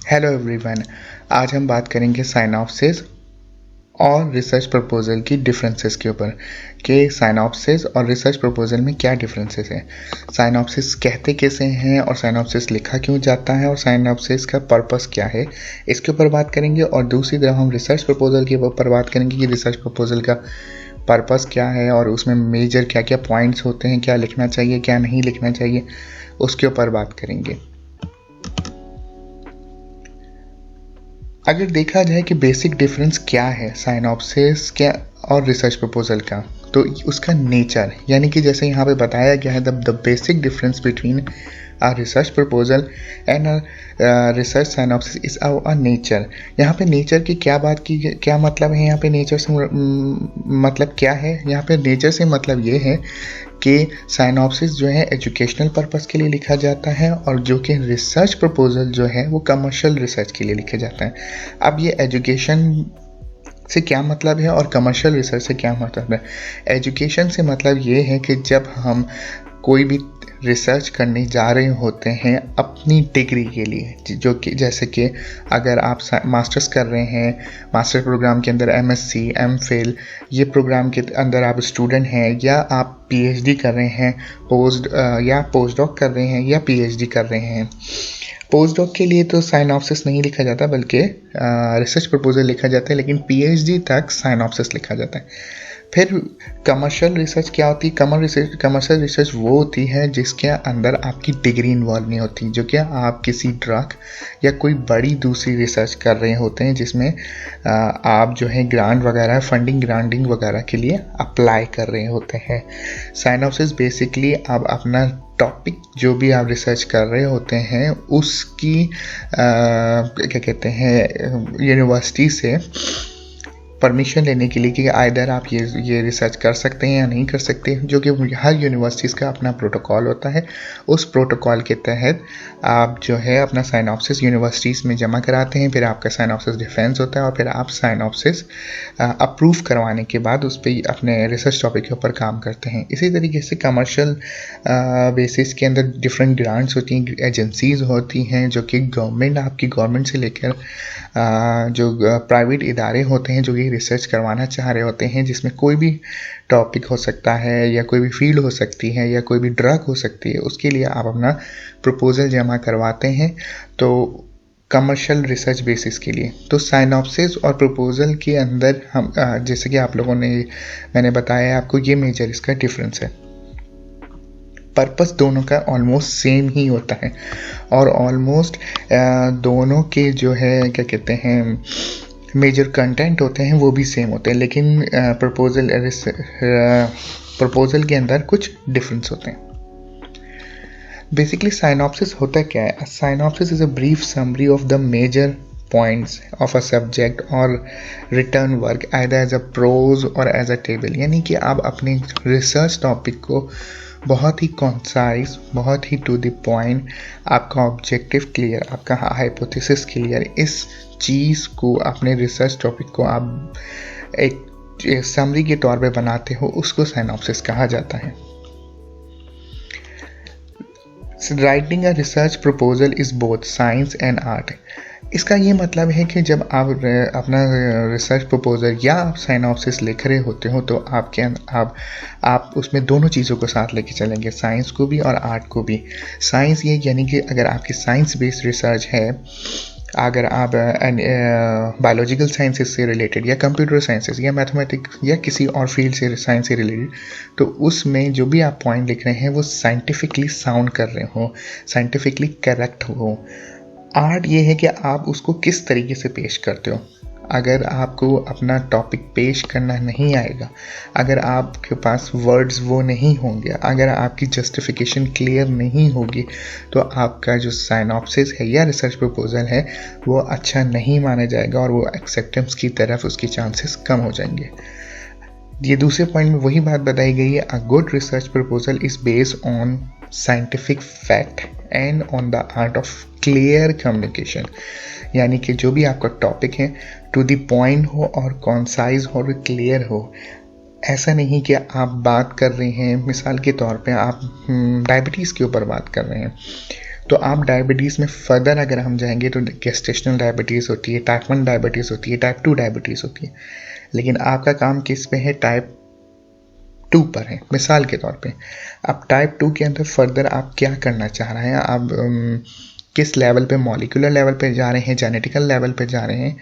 Hello everyone. आज हम बात करेंगे साइनॉप्सिस और रिसर्च प्रपोजल की डिफरेंसेस के ऊपर कि साइनॉप्सिस और रिसर्च प्रपोजल में क्या डिफरेंसेस हैं, साइनॉप्सिस कहते कैसे हैं और साइनॉप्सिस लिखा क्यों जाता है और साइनॉप्सिस का पर्पस क्या है, इसके ऊपर बात करेंगे। और दूसरी तरफ हम रिसर्च प्रपोजल के ऊपर बात करेंगे कि रिसर्च प्रपोजल का पर्पस क्या है और उसमें मेजर क्या क्या पॉइंट्स होते हैं, क्या लिखना चाहिए क्या नहीं लिखना चाहिए, उसके ऊपर बात करेंगे। अगर देखा जाए कि बेसिक डिफरेंस क्या है साइनॉप्सिस क्या और रिसर्च प्रपोजल का, तो उसका नेचर, यानी कि जैसे यहाँ पे बताया गया है the basic difference between a research proposal and a research synopsis is a nature। यहाँ पे नेचर की क्या बात की, क्या मतलब है यहाँ पे नेचर से मतलब क्या है, यहाँ पे नेचर से मतलब ये है कि साइनॉप्सिस जो है एजुकेशनल पर्पस के लिए लिखा जाता है और जो कि रिसर्च प्रपोजल जो है वो कमर्शियल रिसर्च के लिए लिखा जाता है। अब ये एजुकेशन से क्या मतलब है और कमर्शियल रिसर्च से क्या मतलब है। एजुकेशन से मतलब ये है कि जब हम कोई भी रिसर्च करने जा रहे होते हैं अपनी डिग्री के लिए, जो कि जैसे कि अगर आप मास्टर्स कर रहे हैं, मास्टर प्रोग्राम के अंदर एमएससी एमफिल ये प्रोग्राम के अंदर आप स्टूडेंट हैं, या आप पीएचडी कर रहे हैं या पोस्टडॉक कर रहे हैं या पीएचडी कर रहे हैं। पोस्टडॉक के लिए तो साइनॉप्सिस नहीं लिखा जाता बल्कि रिसर्च प्रपोजल लिखा जाता है, लेकिन पीएचडी तक साइनॉप्सिस लिखा जाता है। फिर कमर्शियल रिसर्च क्या होती है? कमर्शियल रिसर्च वो होती है जिसके अंदर आपकी डिग्री इन्वॉल्व नहीं होती, जो कि आप किसी ड्रग या कोई बड़ी दूसरी रिसर्च कर रहे होते हैं जिसमें आप जो है ग्रांट वगैरह ग्रांटिंग वगैरह के लिए अप्लाई कर रहे होते हैं। साइनॉप्सिस बेसिकली आप अपना टॉपिक जो भी आप रिसर्च कर रहे होते हैं उसकी क्या कहते हैं यूनिवर्सिटी से परमिशन लेने के लिए कि आइदर आप ये रिसर्च कर सकते हैं या नहीं कर सकते, जो कि हर यूनिवर्सिटीज़ का अपना प्रोटोकॉल होता है। उस प्रोटोकॉल के तहत आप जो है अपना साइनॉप्सिस यूनिवर्सिटीज़ में जमा कराते हैं, फिर आपका साइनॉप्सिस डिफेंस होता है और फिर आप साइनॉप्सिस अप्रूव करवाने के बाद उस पर अपने रिसर्च टॉपिक के ऊपर काम करते हैं। इसी तरीके से कमर्शियल बेसिस के अंदर डिफरेंट ग्रांट्स होती हैं, एजेंसीज़ होती हैं जो कि आपकी गवर्नमेंट से लेकर जो प्राइवेट इदारे होते हैं जो ये रिसर्च करवाना चाह रहे होते हैं, जिसमें कोई भी टॉपिक हो सकता है या कोई भी फील्ड हो सकती है या कोई भी ड्रग हो सकती है, उसके लिए आप अपना प्रपोजल जमा करवाते हैं तो कमर्शियल रिसर्च बेसिस के लिए। तो साइनॉप्सिस और प्रपोजल के अंदर हम जैसे कि आप लोगों ने मैंने बताया आपको, ये मेजर इसका डिफरेंस है। पर्पस दोनों का ऑलमोस्ट सेम ही होता है और ऑलमोस्ट दोनों के जो है क्या कहते हैं मेजर कंटेंट होते हैं वो भी सेम होते हैं, लेकिन प्रपोजल के अंदर कुछ डिफरेंस होते हैं। बेसिकली साइनॉप्सिस होता क्या है? Synopsis is a brief summary of the major points of a subject or written work either as a prose or as a table, यानी कि आप अपने रिसर्च टॉपिक को बहुत ही कॉन्साइज, बहुत ही टू द पॉइंट, आपका ऑब्जेक्टिव क्लियर, आपका hypothesis clear, इस चीज़ को अपने रिसर्च टॉपिक को आप एक समरी के तौर पे बनाते हो, उसको साइनॉप्सिस कहा जाता है। Writing a research proposal is both science and art. इसका ये मतलब है कि जब आप अपना रिसर्च प्रपोजल या आप साइनॉप्सिस लिख रहे होते हो तो आप उसमें दोनों चीज़ों को साथ लेके चलेंगे, साइंस को भी और आर्ट को भी। साइंस ये यानी कि अगर आपकी साइंस बेस्ड रिसर्च है, अगर आप बायोलॉजिकल साइंसेस से रिलेटेड या कंप्यूटर साइंसेस या मैथमेटिक्स या किसी और फील्ड से साइंस से रिलेटेड, तो उसमें जो भी आप पॉइंट लिख रहे हैं वो साइंटिफिकली साउंड कर रहे हो, साइंटिफिकली करेक्ट हो। आर्ट ये है कि आप उसको किस तरीके से पेश करते हो। अगर आपको अपना टॉपिक पेश करना नहीं आएगा, अगर आपके पास वर्ड्स वो नहीं होंगे, अगर आपकी जस्टिफिकेशन क्लियर नहीं होगी, तो आपका जो साइनॉप्सिस है या रिसर्च प्रपोजल है वो अच्छा नहीं माना जाएगा और वो एक्सेप्टेंस की तरफ उसकी चांसेस कम हो जाएंगे। ये दूसरे पॉइंट में वही बात बताई गई है, a good research proposal is based on scientific fact and on the art of clear communication, यानी कि जो भी आपका टॉपिक है टू द पॉइंट हो और कॉन्साइज हो और क्लियर हो। ऐसा नहीं कि आप बात कर रहे हैं, मिसाल के तौर पे आप डायबिटीज़ के ऊपर बात कर रहे हैं, तो आप डायबिटीज़ में फर्दर अगर हम जाएंगे तो गेस्टेशनल डायबिटीज़ होती है, टाइप 1 डायबिटीज़ होती है, टाइप 2 डायबिटीज़ होती है, लेकिन आपका काम किस पे है, टाइप 2 पर है। मिसाल के तौर पे अब टाइप 2 के अंदर फर्दर आप क्या करना चाह रहे हैं, आप किस लेवल पे, मॉलिक्यूलर लेवल पे जा रहे हैं, जेनेटिकल लेवल पे जा रहे हैं,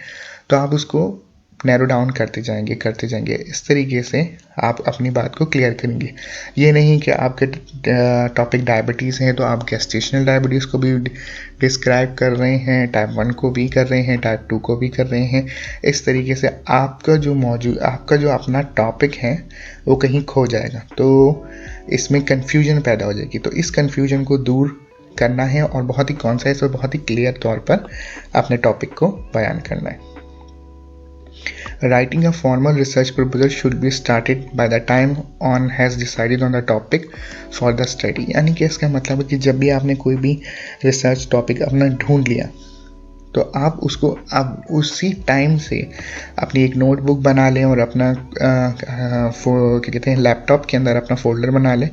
तो आप उसको नैरो डाउन करते जाएंगे। इस तरीके से आप अपनी बात को क्लियर करेंगे। ये नहीं कि आपके टॉपिक डायबिटीज़ हैं तो आप गेस्टेशनल डायबिटीज़ को भी डिस्क्राइब कर रहे हैं, टाइप 1 को भी कर रहे हैं, टाइप 2 को भी कर रहे हैं। इस तरीके से आपका जो अपना टॉपिक है वो कहीं खो जाएगा, तो इसमें कन्फ्यूजन पैदा हो जाएगी। तो इस कन्फ्यूजन को दूर करना है और बहुत ही कॉन्साइज और बहुत ही क्लियर तौर पर अपने टॉपिक को बयान करना है। Writing a formal research proposal should be started by the time on has decided on the topic for the study। यानी कि इसका मतलब है कि जब भी आपने कोई भी रिसर्च टॉपिक अपना ढूंढ लिया तो आप उसको अब उसी टाइम से अपनी एक नोटबुक बना लें और अपना क्या कहते हैं, लैपटॉप के अंदर अपना फोल्डर बना लें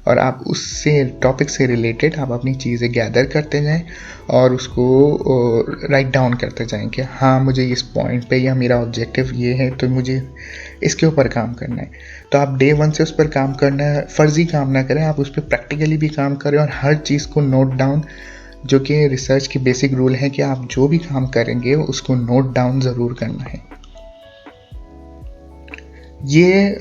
और आप उससे टॉपिक से रिलेटेड आप अपनी चीज़ें गैदर करते जाएं और उसको राइट डाउन करते जाएं कि हाँ मुझे इस पॉइंट पे या मेरा ऑब्जेक्टिव ये है तो मुझे इसके ऊपर काम करना है। तो आप डे 1 से उस पर काम करना है, फर्जी काम ना करें, आप उस पर प्रैक्टिकली भी काम करें और हर चीज़ को नोट डाउन, जो कि रिसर्च की बेसिक रूल है कि आप जो भी काम करेंगे उसको नोट डाउन ज़रूर करना है। ये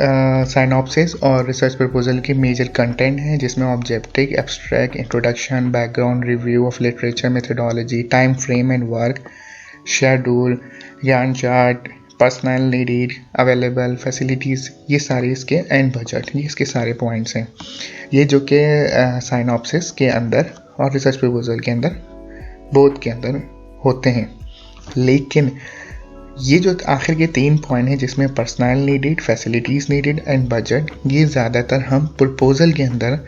साइनॉप्सिस और रिसर्च प्रपोजल के मेजर कंटेंट हैं, जिसमें objective, abstract, introduction, background, review of literature, methodology, time frame and work, schedule, ज्ञान chart, personal need, available facilities, ये सारे इसके, एंड बजट, ये इसके सारे पॉइंट्स हैं। ये जो कि साइनॉप्सिस के अंदर और रिसर्च प्रपोजल के अंदर, बोथ के अंदर होते हैं। लेकिन ये जो आखिर के 3 पॉइंट हैं, जिसमें personal needed, facilities needed and budget, ये ज़्यादातर हम प्रपोजल के अंदर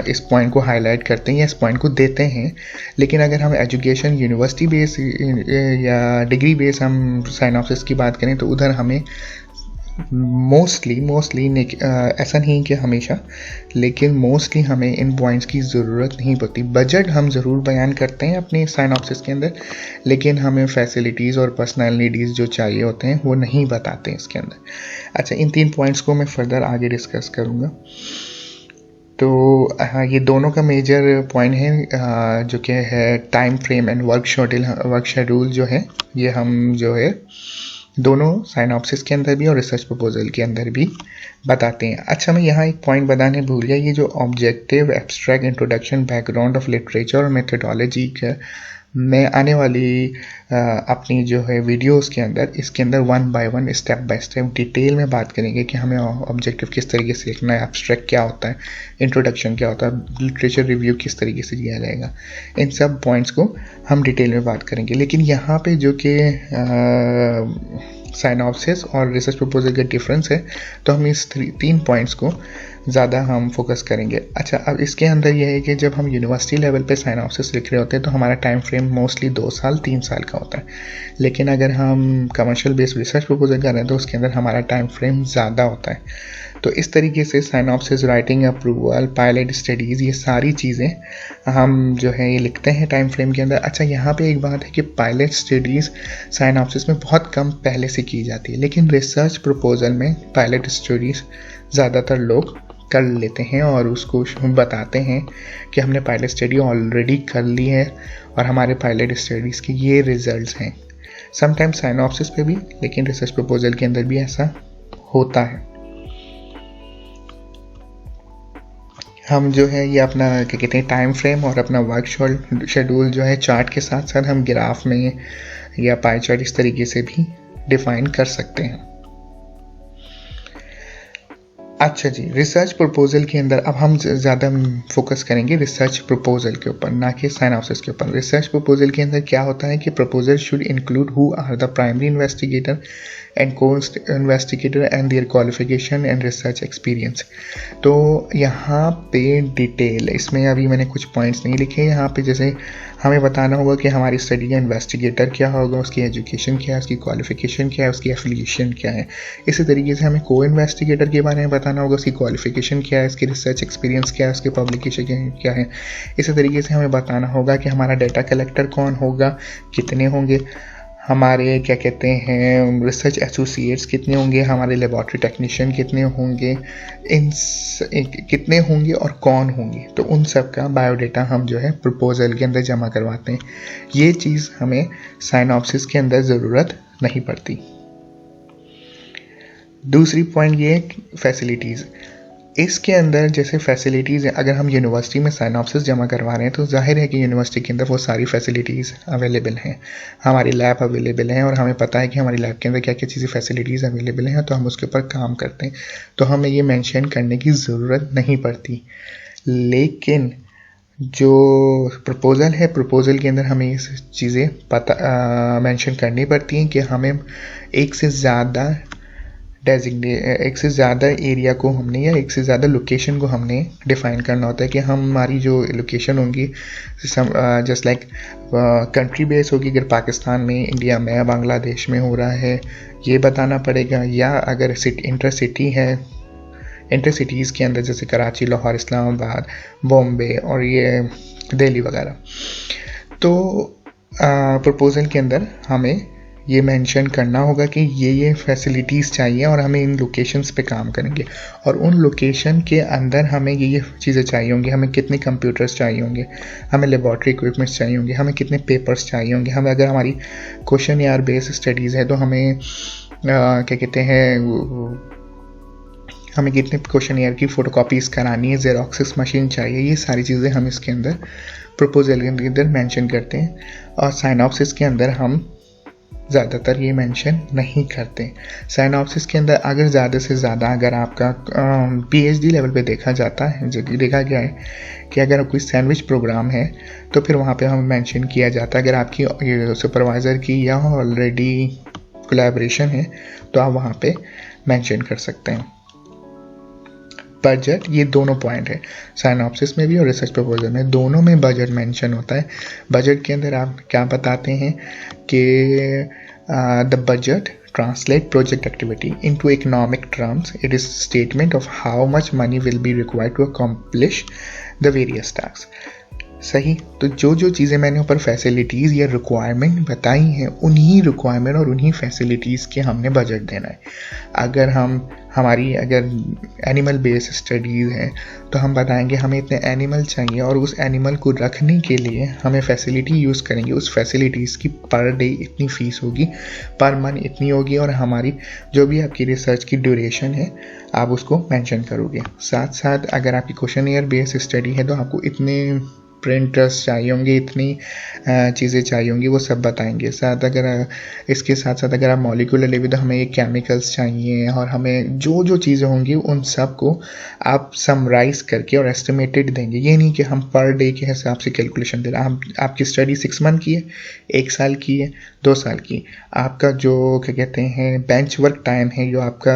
इस पॉइंट को हाईलाइट करते हैं या इस पॉइंट को देते हैं। लेकिन अगर हम एजुकेशन, यूनिवर्सिटी बेस या डिग्री बेस हम साइनॉप्सिस की बात करें तो उधर हमें मोस्टली ऐसा नहीं कि हमेशा, लेकिन मोस्टली हमें इन पॉइंट्स की ज़रूरत नहीं पड़ती। बजट हम ज़रूर बयान करते हैं अपने साइनॉप्सिस के अंदर, लेकिन हमें फैसिलिटीज़ और पर्सनल नीड्स जो चाहिए होते हैं वो नहीं बताते हैं इसके अंदर। अच्छा, इन 3 पॉइंट्स को मैं फर्दर आगे डिस्कस करूँगा। तो ये दोनों का मेजर पॉइंट है जो कि है time frame and work schedule जो है, ये हम जो है दोनों साइनॉप्सिस के अंदर भी और रिसर्च प्रपोजल के अंदर भी बताते हैं। अच्छा, मैं यहाँ एक पॉइंट बताने भूल गया, ये जो objective, abstract, introduction, background of literature और मेथोडोलॉजी का मैं आने वाली अपनी जो है वीडियोस के अंदर, इसके अंदर 1 by 1 step by step detail में बात करेंगे कि हमें ऑब्जेक्टिव किस तरीके से लिखना है, एब्स्ट्रैक्ट क्या होता है, इंट्रोडक्शन क्या होता है, लिटरेचर रिव्यू किस तरीके से दिया जाएगा। इन सब पॉइंट्स को हम डिटेल में बात करेंगे। लेकिन यहाँ पे जो कि साइनॉप्सिस और रिसर्च प्रपोजल का डिफरेंस है, तो हम इस 3 पॉइंट्स को ज़्यादा हम फोकस करेंगे। अच्छा, अब इसके अंदर यह है कि जब हम यूनिवर्सिटी लेवल पे साइनॉप्सिस लिख रहे होते हैं तो हमारा टाइम फ्रेम मोस्टली 2 साल 3 साल का होता है। लेकिन अगर हम कमर्शियल बेस्ड रिसर्च प्रपोजल कर रहे हैं तो उसके अंदर हमारा टाइम फ्रेम ज़्यादा होता है। तो इस तरीके से synopsis, writing approval, pilot studies, ये सारी चीज़ें हम जो है ये लिखते हैं टाइम फ्रेम के अंदर। अच्छा, यहाँ पे एक बात है कि पायलट स्टडीज़ साइनॉप्सिस में बहुत कम पहले से की जाती है, लेकिन रिसर्च प्रपोजल में पायलट स्टडीज़ ज़्यादातर लोग कर लेते हैं और उसको बताते हैं कि हमने पायलट स्टडी ऑलरेडी कर ली है और हमारे पायलट स्टडीज़ के ये रिजल्ट्स हैं। समटाइम्स साइनॉप्सिस पे भी, लेकिन रिसर्च प्रपोजल के अंदर भी ऐसा होता है। हम जो है ये अपना क्या कहते हैं टाइम फ्रेम और अपना वर्क शेड्यूल जो है चार्ट के साथ साथ हम ग्राफ में या पाई चार्ट इस तरीके से भी डिफाइन कर सकते हैं। अच्छा जी, रिसर्च प्रपोजल के अंदर अब हम ज़्यादा फोकस करेंगे रिसर्च प्रपोजल के ऊपर, ना कि साइनॉप्सिस के ऊपर। रिसर्च प्रपोजल के अंदर क्या होता है कि proposal should include who are the primary investigator and co investigator and their qualification and research experience. तो यहाँ पे डिटेल, इसमें अभी मैंने कुछ पॉइंट्स नहीं लिखे। यहाँ पे जैसे हमें बताना होगा कि हमारी स्टडी का इन्वेस्टिगेटर क्या होगा, उसकी एजुकेशन क्या है, उसकी क्वालिफिकेशन क्या है, उसकी एफिलिएशन क्या है। इसी तरीके से हमें को इन्वेस्टिगेटर के बारे में बताना होगा, उसकी क्वालिफिकेशन क्या है, उसकी रिसर्च एक्सपीरियंस क्या है, उसकी पब्लिकेशन क्या है। इसी तरीके से हमें बताना होगा कि हमारा डेटा कलेक्टर कौन होगा, कितने होंगे, हमारे क्या कहते हैं रिसर्च एसोसिएट्स कितने होंगे, हमारे लेबॉर्ट्री टेक्नीशियन कितने होंगे, कितने होंगे और कौन होंगे। तो उन सब का बायोडाटा हम जो है प्रपोजल के अंदर जमा करवाते हैं। ये चीज़ हमें साइनॉप्सिस के अंदर ज़रूरत नहीं पड़ती। दूसरी पॉइंट ये है फैसिलिटीज़। इसके अंदर जैसे फैसिलिटीज़ हैं, अगर हम यूनिवर्सिटी में साइनॉप्सिस जमा करवा रहे हैं तो जाहिर है कि यूनिवर्सिटी के अंदर वो सारी फैसिलिटीज़ अवेलेबल हैं, हमारी लैब अवेलेबल हैं और हमें पता है कि हमारी लैब के अंदर क्या क्या चीज़ें फैसिलिटीज़ अवेलेबल हैं, तो हम उसके ऊपर काम करते हैं, तो हमें ये मेंशन करने की ज़रूरत नहीं पड़ती। लेकिन जो प्रपोज़ल है, प्रपोज़ल के अंदर हमें ये चीज़ें मेंशन करनी पड़ती हैं कि हमें एक से ज़्यादा एरिया को हमने या एक से ज़्यादा लोकेशन को हमने डिफ़ाइन करना होता है कि हमारी जो लोकेशन होंगी जस्ट लाइक कंट्री बेस होगी, अगर पाकिस्तान में, इंडिया में, बांग्लादेश में हो रहा है ये बताना पड़ेगा, या अगर इंटर सिटी है, इंटर सिटीज़ के अंदर जैसे कराची, लाहौर, इस्लामाबाद, बॉम्बे और ये दिल्ली वगैरह। तो प्रपोज़ल के अंदर हमें ये मेंशन करना होगा कि ये फैसिलिटीज़ चाहिए और हमें इन लोकेशंस पे काम करेंगे, और उन लोकेशन के अंदर हमें ये चीज़ें चाहिए होंगी, हमें कितने कंप्यूटर्स चाहिए होंगे, हमें लेबॉर्ट्री इक्विपमेंट्स चाहिए होंगे, हमें कितने पेपर्स चाहिए होंगे, हमें अगर हमारी क्वेश्चन यार बेस्ड स्टडीज़ है तो हमें क्या कहते हैं हमें कितने क्वेश्चन यार की फ़ोटोकॉपीज़ करानी है, ज़ेरोक्सिस मशीन चाहिए। ये सारी चीज़ें हम इसके अंदर प्रपोजल के अंदर मेंशन करते हैं, और साइनॉप्सिस के अंदर हम ज़्यादातर ये मेंशन नहीं करते। साइनॉप्सिस के अंदर अगर ज़्यादा से ज़्यादा अगर आपका पीएचडी लेवल पे देखा जाता है, जो देखा गया है कि अगर कोई सैंडविच प्रोग्राम है तो फिर वहाँ पे हमें मेंशन किया जाता है। अगर आपकी सुपरवाइज़र की या ऑलरेडी कोलैबोरेशन है तो आप वहाँ पे मेंशन कर सकते हैं। बजट, ये दोनों पॉइंट है, साइनॉप्सिस में भी और रिसर्च प्रपोजल में, दोनों में बजट मेंशन होता है। बजट के अंदर आप क्या बताते हैं कि the budget translate project activity into economic terms. It is statement of how much money will be required to accomplish the various tasks. सही। तो जो जो चीज़ें मैंने ऊपर फैसिलिटीज़ या रिक्वायरमेंट बताई हैं, उन्हीं रिक्वायरमेंट और उन्हीं फैसिलिटीज़ के हमने बजट देना है। अगर हमारी अगर एनिमल बेस्ड स्टडीज़ है तो हम बताएंगे हमें इतने एनिमल चाहिए और उस एनिमल को रखने के लिए हमें फैसिलिटी यूज़ करेंगे, उस फैसिलिटीज़ की पर डे इतनी फ़ीस होगी, पर मंथ इतनी होगी, और हमारी जो भी आपकी रिसर्च की ड्यूरेशन है आप उसको मेंशन करोगे। साथ साथ अगर आपकी क्वेश्चन ईयर बेस्ड स्टडी है तो आपको इतने प्रिंटर्स चाहिए होंगे, इतनी चीज़ें चाहिए होंगी, वो सब बताएंगे। साथ अगर इसके साथ साथ अगर आप मॉलिक्यूलर लेवल तो हमें ये केमिकल्स चाहिए, और हमें जो जो चीज़ें होंगी उन सब को आप समराइज़ करके और एस्टिमेटेड देंगे। ये नहीं कि हम पर डे के हिसाब से कैलकुलेशन दे रहे हैं। आपकी स्टडी 6 मंथ की है, 1 साल की है, 2 साल की, आपका जो क्या कहते हैं बेंच वर्क टाइम है, जो आपका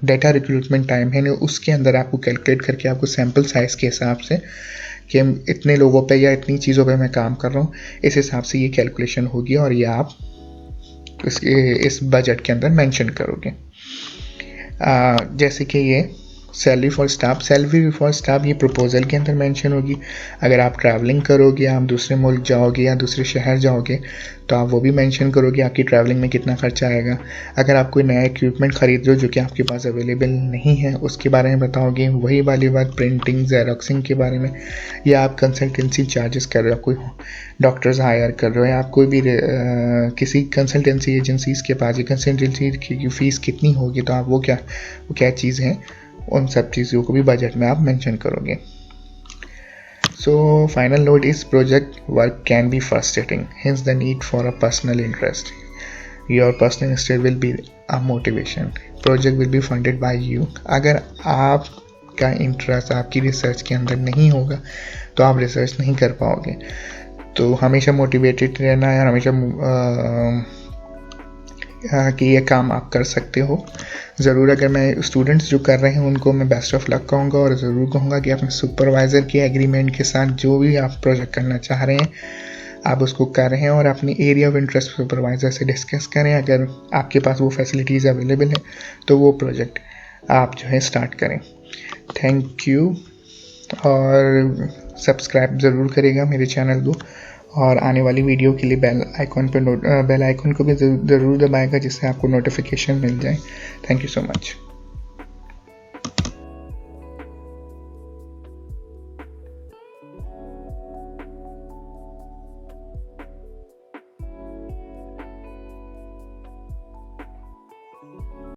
डेटा रिक्रूटमेंट टाइम है, उसके अंदर आपको कैलकुलेट करके आपको सैम्पल साइज़ के हिसाब से कि इतने लोगों पे या इतनी चीज़ों पे मैं काम कर रहा हूँ, इस हिसाब से ये कैलकुलेशन होगी और ये आप इस बजट के अंदर मेंशन करोगे। जैसे कि ये सैलरी फॉर स्टाफ ये प्रपोजल के अंदर मेंशन होगी। अगर आप ट्रैवलिंग करोगे, आप दूसरे मुल्क जाओगे या दूसरे शहर जाओगे तो आप वो भी मेंशन करोगे आपकी ट्रैवलिंग में कितना खर्चा आएगा। अगर आप कोई नया इक्विपमेंट खरीद रहे हो जो कि आपके पास अवेलेबल नहीं है, उसके बारे में बताओगे। वही वाली बात प्रिंटिंग, ज़ेरोक्सिंग के बारे में, या आप कंसल्टेंसी चार्जेस कर रहे हो, कोई डॉक्टर्स हायर कर रहे हो, या आप कोई भी किसी कंसल्टेंसी एजेंसीज़ के पास, कंसल्टेंसी की फ़ीस कितनी होगी, तो आप वो क्या चीज़ है, उन सब चीज़ों को भी बजट में आप मेंशन करोगे। So final note is project work can be frustrating, hence the need for a personal interest. Your personal interest will be a motivation. Project will be funded by you. अगर आपका interest आपकी research के अंदर नहीं होगा तो आप research नहीं कर पाओगे। तो हमेशा मोटिवेटेड रहना है और हमेशा कि ये काम आप कर सकते हो। ज़रूर अगर मैं स्टूडेंट्स जो कर रहे हैं उनको मैं बेस्ट ऑफ लक कहूँगा और ज़रूर कहूँगा कि अपने सुपरवाइज़र के एग्रीमेंट के साथ जो भी आप प्रोजेक्ट करना चाह रहे हैं आप उसको करें और अपनी एरिया ऑफ इंटरेस्ट सुपरवाइज़र से डिस्कस करें। अगर आपके पास वो फैसिलिटीज़ अवेलेबल है तो वो प्रोजेक्ट आप जो है स्टार्ट करें। थैंक यू, और सब्सक्राइब ज़रूर करेगा मेरे चैनल को, और आने वाली वीडियो के लिए बेल आइकॉन को भी ज़रूर दबाएगा जिससे आपको नोटिफिकेशन मिल जाए। Thank you so much.